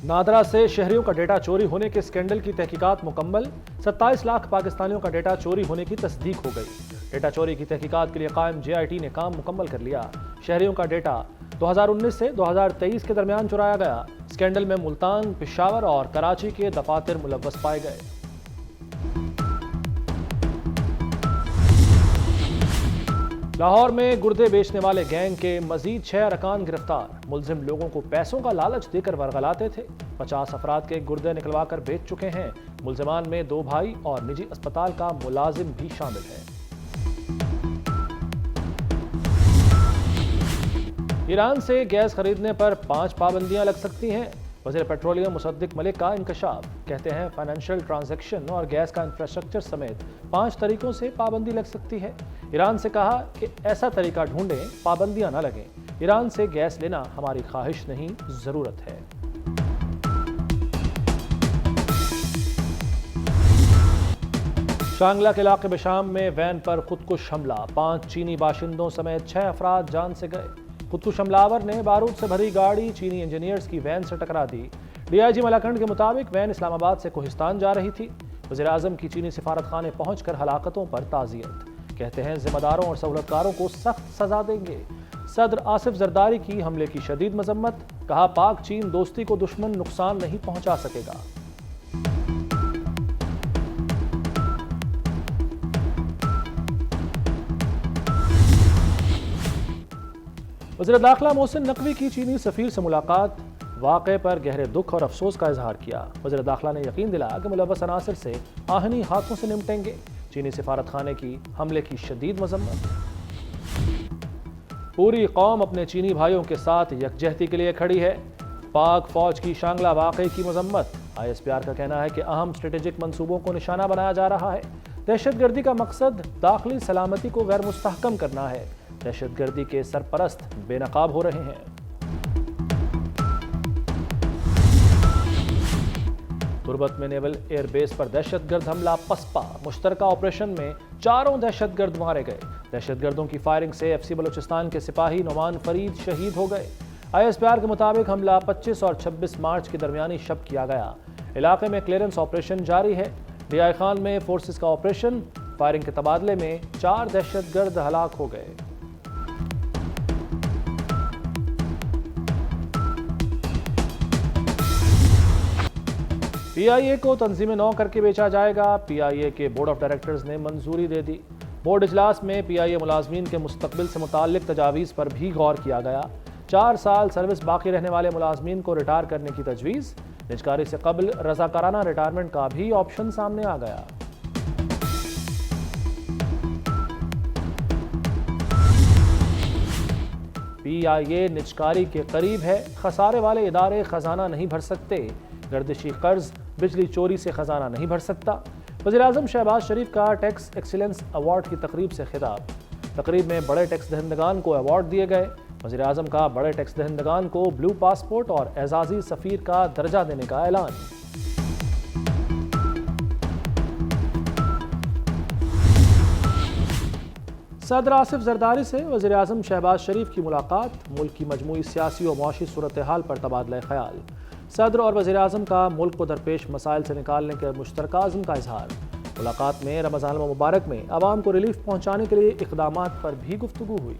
नादरा से शहरियों का डेटा चोरी होने के स्कैंडल की तहकीकात मुकम्मल। 27 लाख पाकिस्तानियों का डेटा चोरी होने की तस्दीक हो गई। डेटा चोरी की तहकीकात के लिए कायम JIT ने काम मुकम्मल कर लिया। शहरियों का डेटा 2019 से 2023 के दरमियान चुराया गया। स्कैंडल में मुल्तान, पेशावर और कराची के दफातर मुलव्वस पाए गए। लाहौर में गुर्दे बेचने वाले गैंग के मजीद 6 अरकान गिरफ्तार। मुलजिम लोगों को पैसों का लालच देकर वरगलाते थे। 50 अफराद के गुर्दे निकलवा कर बेच चुके हैं। मुलजिमान में 2 भाई और निजी अस्पताल का मुलाजिम भी शामिल है। ईरान से गैस खरीदने पर 5 पाबंदियां लग सकती हैं। वज़ीर पेट्रोलियम मुसद्दिक मलिक का इंकशाफ। कहते हैं फाइनेंशियल ट्रांजैक्शन और गैस का इंफ्रास्ट्रक्चर समेत 5 तरीकों से पाबंदी लग सकती है। ईरान से कहा कि ऐसा तरीका ढूंढें, पाबंदियां न लगें। ईरान से गैस लेना हमारी ख्वाहिश नहीं, जरूरत है। शांगला के इलाके बशाम में वैन पर खुदकुश हमला। 5 चीनी बाशिंदों समेत 6 अफराद जान से गए। खुदकुश हमलावर ने बारूद से भरी गाड़ी चीनी इंजीनियर्स की वैन से टकरा दी। DIG मलाकंड के मुताबिक वैन इस्लामाबाद से कोहिस्तान जा रही थी। वज़ीर आज़म की चीनी सिफारत खाने पहुंचकर हलाकतों पर ताज़ियत। कहते हैं जिम्मेदारों और सहूलतकारों को सख्त सजा देंगे। सदर आसिफ जरदारी की हमले की शदीद मजम्मत। कहा पाक चीन दोस्ती को दुश्मन नुकसान नहीं पहुंचा सकेगा। वज़ीर दाखिला मोहसिन नकवी की चीनी सफीर से मुलाकात। वाक़े पर गहरे दुख और अफसोस का इजहार किया। वज़ीर दाखिला ने यकीन दिलाया कि मुलव्वस अनासिर से आहनी हाथों से निपटेंगे। चीनी सिफारत खाने की हमले की शदीद मजम्मत। पूरी कौम अपने चीनी भाइयों के साथ यकजहती के लिए खड़ी है। पाक फौज की शांगला वाक़े की मजम्मत। ISPR का कहना है कि अहम स्ट्रेटेजिक मंसूबों को निशाना बनाया जा रहा है। दहशतगर्दी का मकसद दाखिली सलामती को गैर मुस्तहकम करना है। दहशतगर्दी के सरपरस्त बेनकाब हो रहे हैं। तुर्बत में नेवल एयरबेस पर दहशतगर्द हमला पसपा। मुश्तरका ऑपरेशन में 4 दहशतगर्द मारे गए। दहशतगर्दों की फायरिंग से FC बलूचिस्तान के सिपाही नोमान फरीद शहीद हो गए। ISPR के मुताबिक हमला 25 और 26 मार्च के दरमियानी शब किया गया। इलाके में क्लियरेंस ऑपरेशन जारी है। DI खान में फोर्सेस का ऑपरेशन। फायरिंग के तबादले में 4 दहशतगर्द हलाक हो गए। PIA को तंजीम नौ करके बेचा जाएगा। PIA के बोर्ड ऑफ डायरेक्टर्स ने मंजूरी दे दी। बोर्ड इजलास में PIA मुलाजमीन के मुस्तकबिल से मुताल्लिक तजावीज़ पर भी गौर किया गया। 4 साल सर्विस बाकी रहने वाले मुलाजमीन को रिटायर करने की तजवीज़। निजकारी से कबल रज़ाकाराना रिटायरमेंट का भी ऑप्शन सामने आ गया। PIA निजकारी के करीब है। खसारे वाले इदारे खजाना नहीं भर सकते। गर्दिशी कर्ज, बिजली चोरी से खजाना नहीं भर सकता। वज़ीर आज़म शहबाज शरीफ का टैक्स एक्सीलेंस अवार्ड की तकरीब से खिताब। तकरीब में बड़े टैक्स दहंदगान को अवार्ड दिए गए। वज़ीर आज़म का बड़े टैक्स दहंदगान को ब्लू पासपोर्ट और एजाज़ी सफ़ीर का दर्जा देने का ऐलान। सदर आसिफ जरदारी से वज़ीर आज़म शहबाज शरीफ की मुलाकात। मुल्क की मजमूई सियासी और मुआशी सूरत हाल पर तबादला ख्याल। सदर और वज़ीर आज़म का मुल्क को दरपेश मसाइल से निकालने के मुश्तरका अज़्म का इजहार। मुलाकात में रमज़ान मुबारक में आवाम को रिलीफ पहुँचाने के लिए इक़दामात पर भी गुफ्तगू हुई।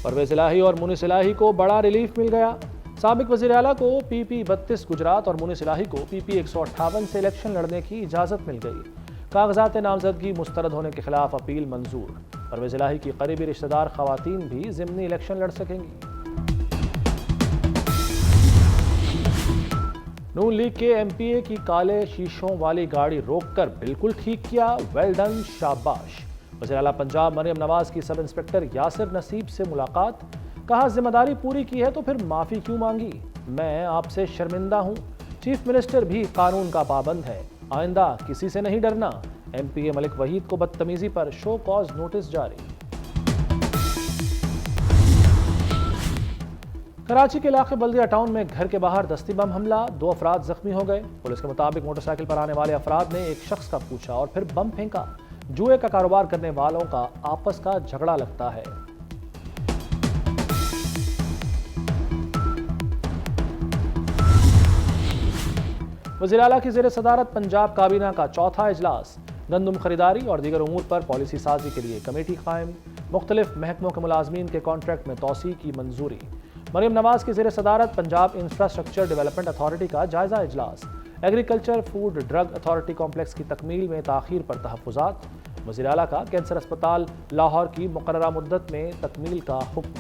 परवेज़ इलाही और मुनिस इलाही को बड़ा रिलीफ मिल गया। साबिक वज़ीर आला को PP 32 गुजरात और मुनिस इलाही को PP 158 से इलेक्शन लड़ने की इजाज़त मिल गई। कागजात नामजदगी मुस्तरद होने के खिलाफ अपील मंजूर। परवेज़ इलाही की करीबी रिश्तेदार खवातीन भी ज़िमनी इलेक्शन लड़ सकेंगी। नून लीग के MPA की काले शीशों वाली गाड़ी रोककर बिल्कुल ठीक किया। वेल डन, शाबाश। वज़ीर आला पंजाब मरियम नवाज की सब इंस्पेक्टर यासिर नसीब से मुलाकात। कहा जिम्मेदारी पूरी की है तो फिर माफ़ी क्यों मांगी, मैं आपसे शर्मिंदा हूँ। चीफ मिनिस्टर भी कानून का पाबंद है, आइंदा किसी से नहीं डरना। MPA मलिक वहीद को बदतमीजी पर शो कॉज नोटिस जारी। कराची के इलाके बल्दिया टाउन में घर के बाहर दस्ती बम हमला। 2 अफराद जख्मी हो गए। पुलिस के मुताबिक मोटरसाइकिल पर आने वाले अफराद ने एक शख्स का पूछा और फिर बम फेंका। जुए का कारोबार करने वालों का आपस का झगड़ा लगता है। وزیر اعلیٰ کی زیر صدارت پنجاب کابینہ کا چوتھا اجلاس، گندم خریداری اور دیگر امور پر پالیسی سازی کے لیے کمیٹی قائم، مختلف محکموں کے ملازمین کے کانٹریکٹ میں توسیع کی منظوری۔ مریم نواز کی زیر صدارت پنجاب انفراسٹرکچر ڈیولپمنٹ اتھارٹی کا جائزہ اجلاس، agriculture food drug authority complex کی تکمیل میں تاخیر پر تحفظات، وزیر اعلیٰ کا کینسر اسپتال لاہور کی مقررہ مدت میں تکمیل کا حکم۔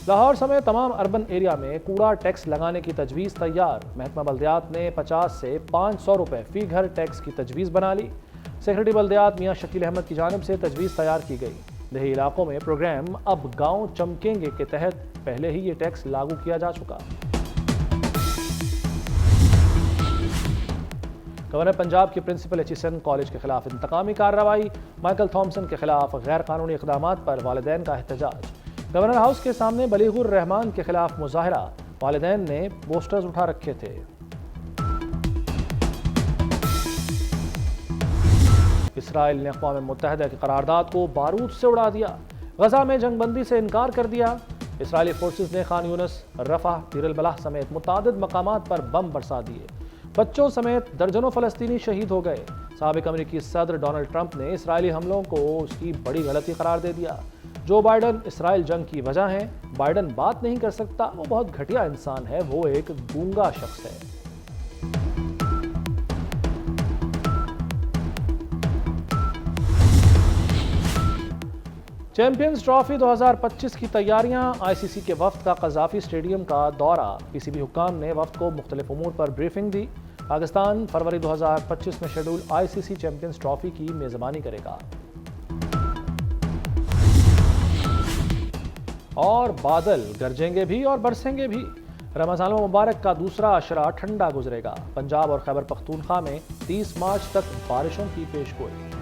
لاہور سمیت تمام اربن ایریا میں کوڑا ٹیکس لگانے کی تجویز تیار، محکمہ بلدیات نے 50 سے 500 روپے فی گھر ٹیکس کی تجویز بنا لی۔ سیکرٹری بلدیات میاں شکیل احمد کی جانب سے تجویز تیار کی گئی۔ دیہی علاقوں میں پروگرام اب گاؤں چمکیں گے کے تحت پہلے ہی یہ ٹیکس لاگو کیا جا چکا۔ گورنر پنجاب کی principal H S N college کے خلاف انتقامی کارروائی، مائیکل تھامسن کے خلاف غیر قانونی اقدامات پر والدین کا احتجاج۔ گورنر ہاؤس کے سامنے بلیغ الرحمان کے خلاف مظاہرہ، والدین نے پوسٹرز اٹھا رکھے تھے۔ اسرائیل نے اقوام متحدہ کی قرارداد کو بارود سے اڑا دیا، غزہ میں جنگ بندی سے انکار کر دیا۔ اسرائیلی فورسز نے خان یونس، رفح، دیر البلح سمیت متعدد مقامات پر بم برسا دیے، بچوں سمیت درجنوں فلسطینی شہید ہو گئے۔ سابق امریکی صدر ڈونلڈ ٹرمپ نے اسرائیلی حملوں کو اس کی بڑی غلطی قرار دے دیا۔ جو بائیڈن اسرائیل جنگ کی وجہ ہیں، بائیڈن بات نہیں کر سکتا، وہ بہت گھٹیا انسان ہے، وہ ایک گونگا شخص ہے۔ چیمپئنز ٹرافی 2025 کی تیاریاں، آئی سی سی کے وفد کا قذافی اسٹیڈیم کا دورہ، پی سی بی حکام نے وفد کو مختلف امور پر بریفنگ دی۔ پاکستان فروری 2025 میں شیڈول آئی سی سی چیمپئنز ٹرافی کی میزبانی کرے گا۔ اور بادل گرجیں گے بھی اور برسیں گے بھی۔ رمضان المبارک کا دوسرا عشرہ ٹھنڈا گزرے گا۔ پنجاب اور خیبر پختونخوا میں 30 مارچ تک بارشوں کی پیش گوئی۔